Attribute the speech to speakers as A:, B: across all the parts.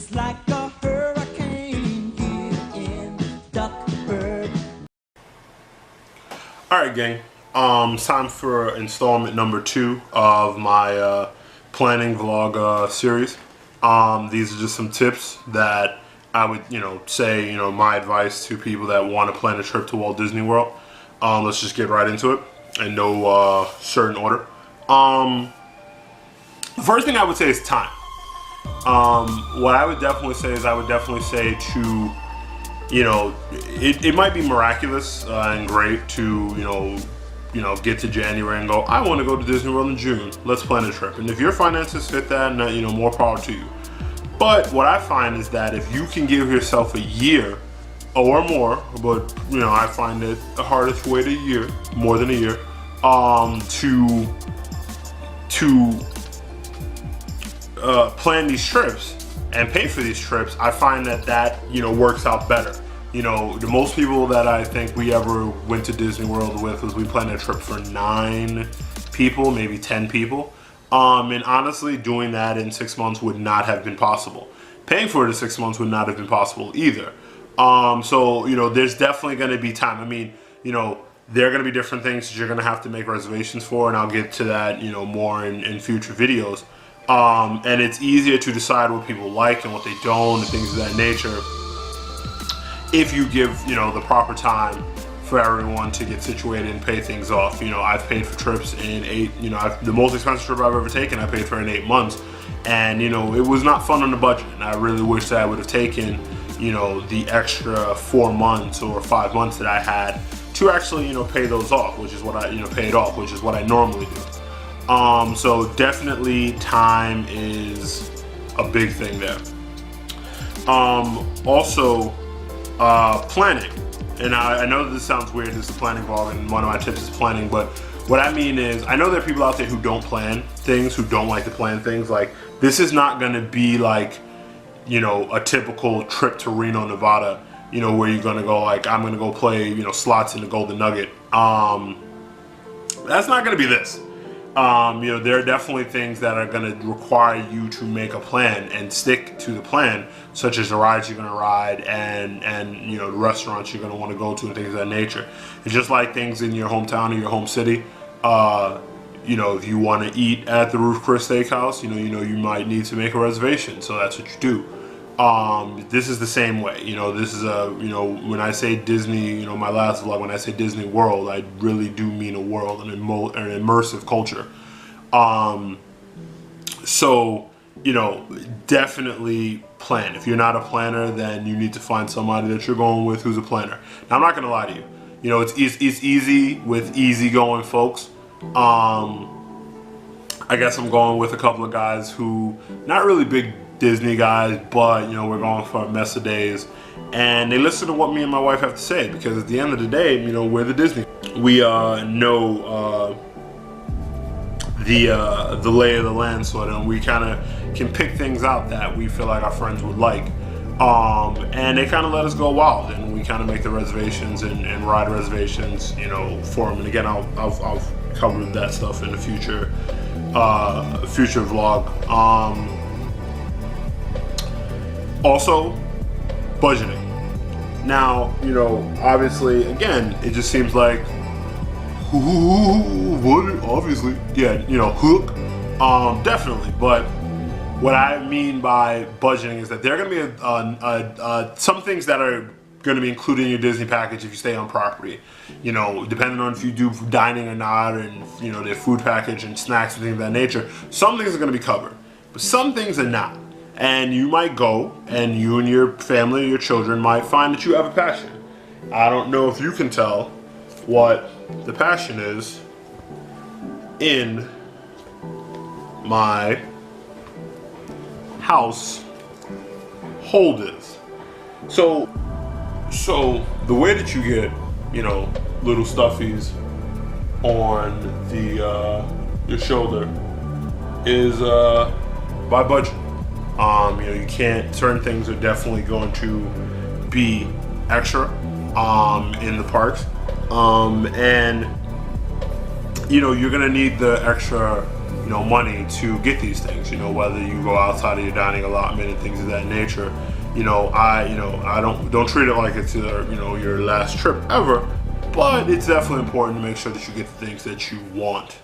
A: is like a hurricane here in Duckburg.
B: Alright, gang. It's time for installment number 2 of my planning vlog series. These are just some tips that I would, say, my advice to people that want to plan a trip to Walt Disney World. Let's just get right into it in no certain order. The first thing I would say is time. What I would definitely say is to, it might be miraculous and great to, get to January and go, I want to go to Disney World in June. Let's plan a trip. And if your finances fit that, more power to you. But what I find is that if you can give yourself a year or more, but I find it the hardest to wait a year, more than a year, to plan these trips and pay for these trips, I find that works out better. The most people that I think we ever went to Disney World with was we planned a trip for 9 people, maybe 10 people. And honestly, doing that in 6 months would not have been possible. Paying for it in 6 months would not have been possible either. So, there's definitely going to be time. I mean, there are going to be different things that you're going to have to make reservations for, and I'll get to that, more in future videos. And it's easier to decide what people like and what they don't and things of that nature if you give, the proper time for everyone to get situated and pay things off. I've paid for trips in 8, the most expensive trip I've ever taken, I paid for in 8 months. And, it was not fun on the budget. And I really wish that I would have taken, the extra 4 months or 5 months that I had to actually, pay those off, which is what I, pay it off, which is what I normally do. So definitely time is a big thing there. Also, planning. And I know that this sounds weird, this is a planning vlog, and one of my tips is planning, but what I mean is, I know there are people out there who don't plan things, who don't like to plan things. Like, this is not gonna be like, a typical trip to Reno, Nevada, where you're gonna go like, I'm gonna go play, slots in the Golden Nugget. That's not gonna be this. There are definitely things that are going to require you to make a plan and stick to the plan, such as the rides you're going to ride and the restaurants you're going to want to go to and things of that nature. It's just like things in your hometown or your home city. If you want to eat at the Ruth Chris Steakhouse, you might need to make a reservation. So that's what you do. This is the same way. This is when I say Disney, my last vlog, when I say Disney World, I really do mean a world, an immersive culture. So, definitely plan. If you're not a planner, then you need to find somebody that you're going with who's a planner. Now, I'm not going to lie to you. It's easy with easygoing folks. I guess I'm going with a couple of guys who, not really big Disney guys, but we're going for a mess of days, and they listen to what me and my wife have to say, because at the end of the day, we're the Disney. We know the lay of the land, sort of, and we kind of can pick things out that we feel like our friends would like, and they kind of let us go wild, and we kind of make the reservations and ride reservations, for them. And again, I'll cover that stuff in the future vlog. Also, budgeting. Now, obviously, again, it just seems like, what? Obviously, yeah, hook. Definitely. But what I mean by budgeting is that there are going to be some things that are going to be included in your Disney package if you stay on property. Depending on if you do dining or not, and their food package and snacks and things of that nature. Some things are going to be covered, but some things are not. And you might go, and you and your family, your children, might find that you have a passion. I don't know if you can tell what the passion is in my household is. So the way that you get, little stuffies on your shoulder is by budget. You can't, certain things are definitely going to be extra in the parks. And you're gonna need the extra, money to get these things. Whether you go outside of your dining allotment and things of that nature. I don't treat it like it's your last trip ever, but it's definitely important to make sure that you get the things that you want.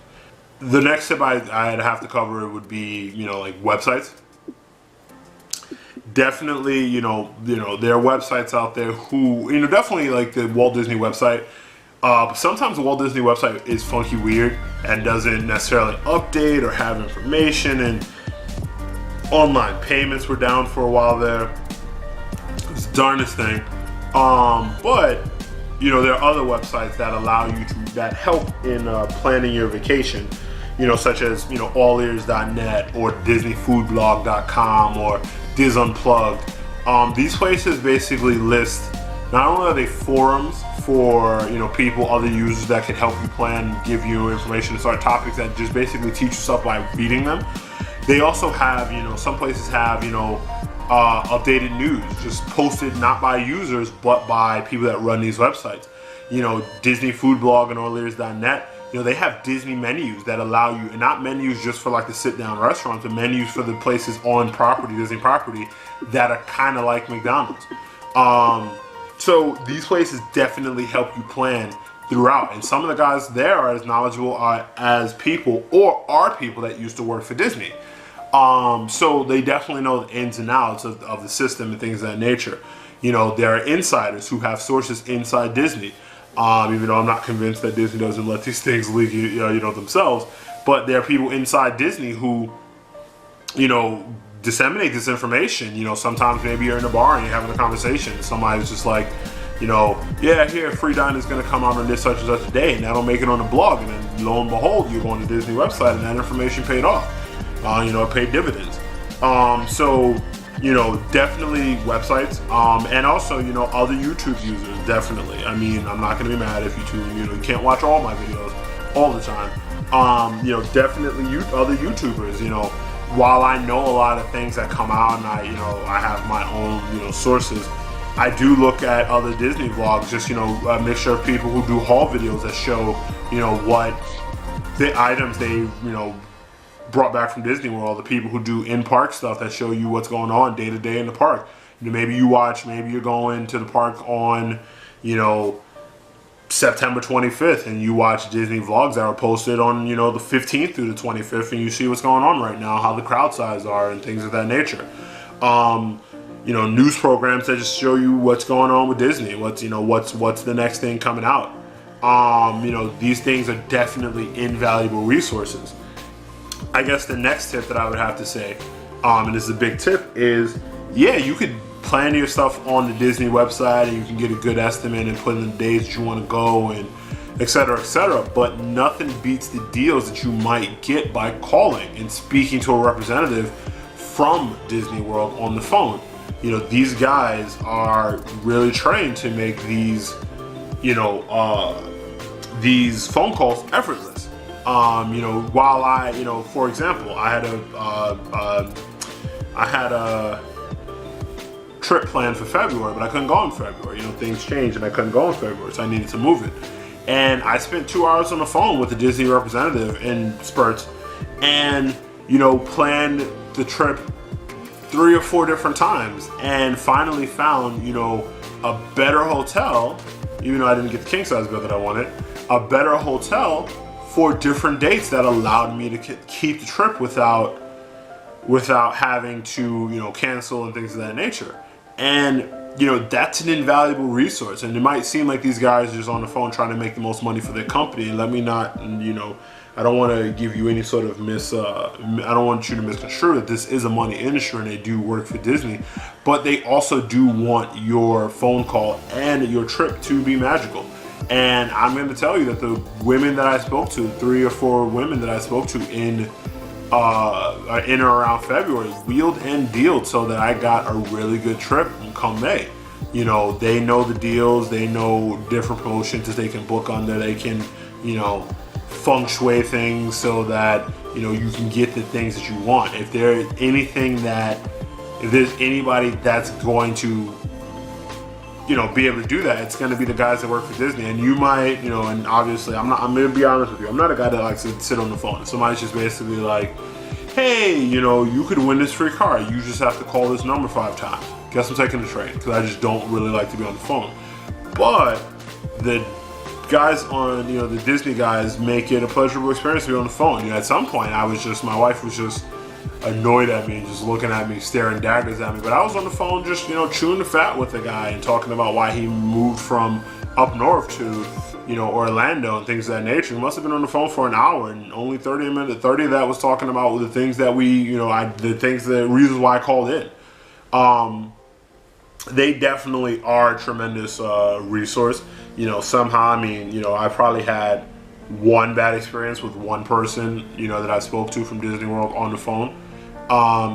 B: The next tip I'd have to cover would be like websites. Definitely, there are websites out there who, definitely like the Walt Disney website. But sometimes the Walt Disney website is funky weird and doesn't necessarily update or have information, and online payments were down for a while there. It's the darndest thing. But there are other websites that allow you that help in planning your vacation. Such as allears.net or disneyfoodblog.com or Diz Unplugged. These places basically list, not only are they forums for people, other users that can help you plan, give you information, and start topics that just basically teach you stuff by reading them. They also have, some places have, updated news, just posted not by users, but by people that run these websites. Disney Food Blog and allears.net, they have Disney menus that allow you, and not menus just for like the sit-down restaurants, but menus for the places on property, Disney property, that are kind of like McDonald's. So these places definitely help you plan throughout, and some of the guys there are as knowledgeable as people, or are people that used to work for Disney. So they definitely know the ins and outs of the system and things of that nature. There are insiders who have sources inside Disney. Even though I'm not convinced that Disney doesn't let these things leak, themselves, but there are people inside Disney who, disseminate this information. Sometimes maybe you're in a bar and you're having a conversation, and somebody's just like, yeah, here, free dining is going to come out on this such and such a day, and that'll make it on the blog, and then lo and behold, you go on the Disney website, and that information paid off. It paid dividends. So definitely websites, and also, other YouTube users, definitely. I mean, I'm not gonna be mad if you can't watch all my videos all the time. Definitely other YouTubers, while I know a lot of things that come out and I have my own, sources, I do look at other Disney vlogs, just, a mixture of people who do haul videos that show, what the items they, brought back from Disney World, the people who do in-park stuff that show you what's going on day to day in the park. Maybe you're going to the park on, September 25th, and you watch Disney vlogs that are posted on, the 15th through the 25th, and you see what's going on right now, how the crowd size are, and things of that nature. News programs that just show you what's going on with Disney, what's the next thing coming out. These things are definitely invaluable resources. I guess the next tip that I would have to say, and this is a big tip, is you could plan your stuff on the Disney website, and you can get a good estimate and put in the days that you want to go, and et cetera, but nothing beats the deals that you might get by calling and speaking to a representative from Disney World on the phone. These guys are really trained to make these phone calls effortless. While I, for example, I had a trip planned for February, but I couldn't go in February. Things changed and I couldn't go in February, so I needed to move it. And I spent 2 hours on the phone with the Disney representative in spurts, and planned the trip 3 or 4 different times, and finally found a better hotel, even though I didn't get the king size bed that I wanted, a better hotel for different dates that allowed me to keep the trip without having to cancel and things of that nature. And that's an invaluable resource. And it might seem like these guys are just on the phone trying to make the most money for their company. And let me not, I don't want to give you any sort of I don't want you to misconstrue that this is a money industry and they do work for Disney, but they also do want your phone call and your trip to be magical. And I'm going to tell you that the women that I spoke to, 3 or 4 women that I spoke to in or around February, wheeled and dealed so that I got a really good trip come May. They know the deals, they know different promotions that they can book under, they can, feng shui things so that, you can get the things that you want. If there's anybody that's going to you know, be able to do that, it's going to be the guys that work for Disney. And you might, you know, and obviously I'm going to be honest with you, I'm not a guy that likes to sit on the phone. Somebody's just basically like, hey, you know, you could win this free car. You just have to call this number 5 times. Guess I'm taking the train, because I just don't really like to be on the phone. But the guys on, you know, the Disney guys make it a pleasurable experience to be on the phone. You know, at some point my wife was just annoyed at me, just looking at me, staring daggers at me. But I was on the phone just, you know, chewing the fat with the guy and talking about why he moved from up north to, you know, Orlando and things of that nature. We must have been on the phone for an hour, and only 30 of that was talking about the things that we, you know, the reasons why I called in. They definitely are a tremendous resource. You know, somehow, I mean, you know, I probably had one bad experience with one person, you know, that I spoke to from Disney World on the phone.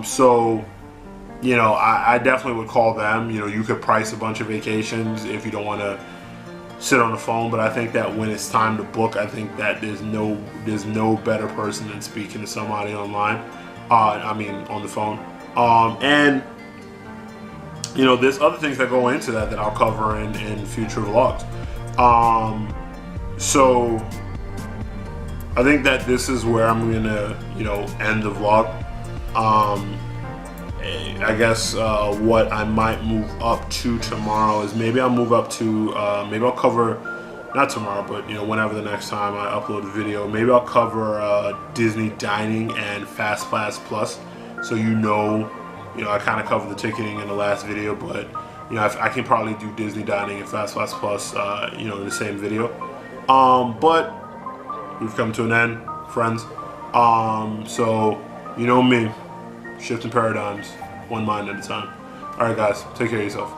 B: So, you know, I definitely would call them. You know, you could price a bunch of vacations if you don't want to sit on the phone, but I think that when it's time to book, I think that there's no better person than speaking to somebody online. On the phone. And you know, there's other things that go into that I'll cover in future vlogs. So I think that this is where I'm gonna, you know, end the vlog. I guess what I might move up to tomorrow is maybe I'll move up to maybe I'll cover, not tomorrow, but you know, whenever the next time I upload a video, maybe I'll cover Disney dining and Fast Pass Plus. So you know, I kind of covered the ticketing in the last video, but you know, I can probably do Disney dining and Fast Pass Plus, you know, in the same video. But we've come to an end, friends. So you know me, shifting paradigms, one mind at a time. All right, guys, take care of yourself.